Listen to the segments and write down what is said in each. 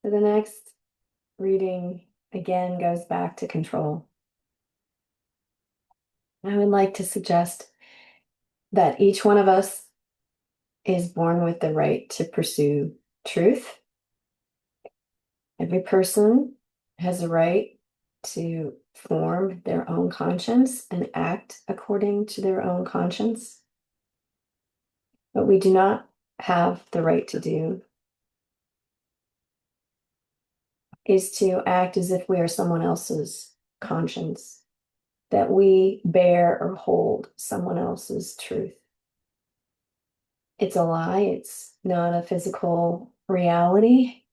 So the next reading again goes back to control. I would like to suggest that each one of us is born with the right to pursue truth. Every person has a right to form their own conscience and act according to their own conscience. What we do not have the right to do is to act as if we are someone else's conscience, that we bear or hold someone else's truth. It's a lie. It's not a physical reality.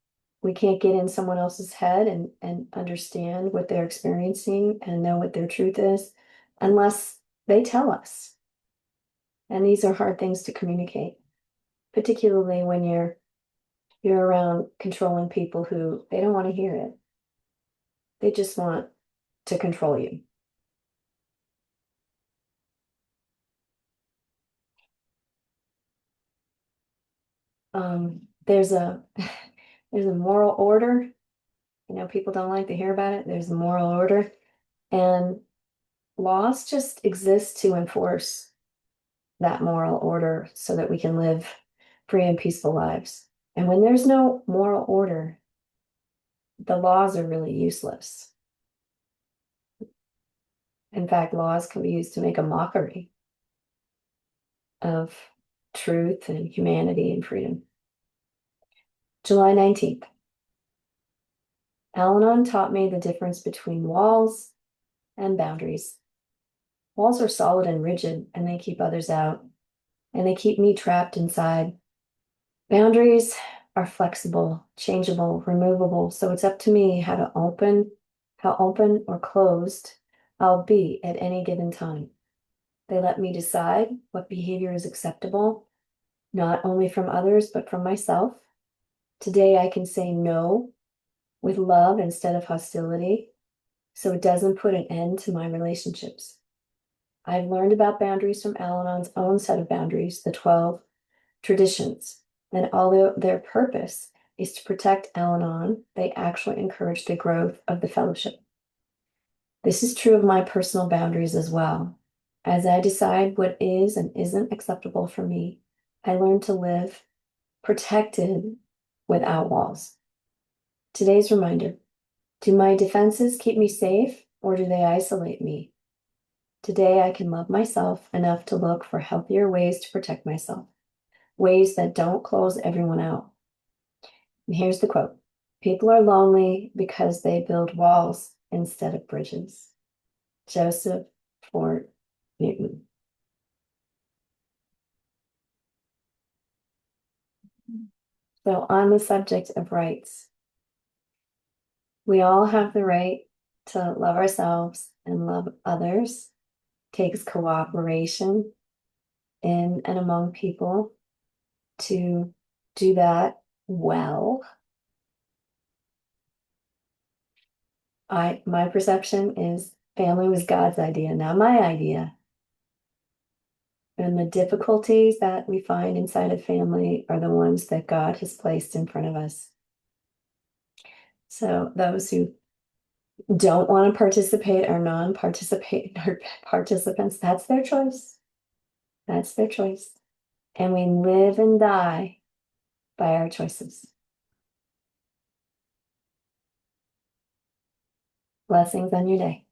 We can't get in someone else's head and understand what they're experiencing and know what their truth is unless they tell us. And these are hard things to communicate, particularly when you're around controlling people who they don't want to hear it. They just want to control you. There's a there's a moral order. People don't like to hear about it. There's a moral order, and laws just exist to enforce that moral order so that we can live free and peaceful lives. And when there's no moral order, the laws are really useless. In fact, laws can be used to make a mockery of truth and humanity and freedom. July 19th. Anon taught me the difference between walls and boundaries. Walls are solid and rigid, and they keep others out, and they keep me trapped inside. Boundaries are flexible, changeable, removable, so it's up to me how open or closed I'll be at any given time. They let me decide what behavior is acceptable, not only from others, but from myself. Today, I can say no with love instead of hostility, so it doesn't put an end to my relationships. I've learned about boundaries from Al-Anon's own set of boundaries, the 12 traditions. And although their purpose is to protect Al-Anon, they actually encourage the growth of the fellowship. This is true of my personal boundaries as well. As I decide what is and isn't acceptable for me, I learn to live protected without walls. Today's reminder: do my defenses keep me safe or do they isolate me? Today, I can love myself enough to look for healthier ways to protect myself, ways that don't close everyone out. And here's the quote: people are lonely because they build walls instead of bridges. Joseph Fort Newton. So on the subject of rights, we all have the right to love ourselves and love others. It takes cooperation in and among people to do that well. My perception is family was God's idea, not my idea. And the difficulties that we find inside of family are the ones that God has placed in front of us. So those who don't want to participate or non-participate or participants, that's their choice. That's their choice. And we live and die by our choices. Blessings on your day.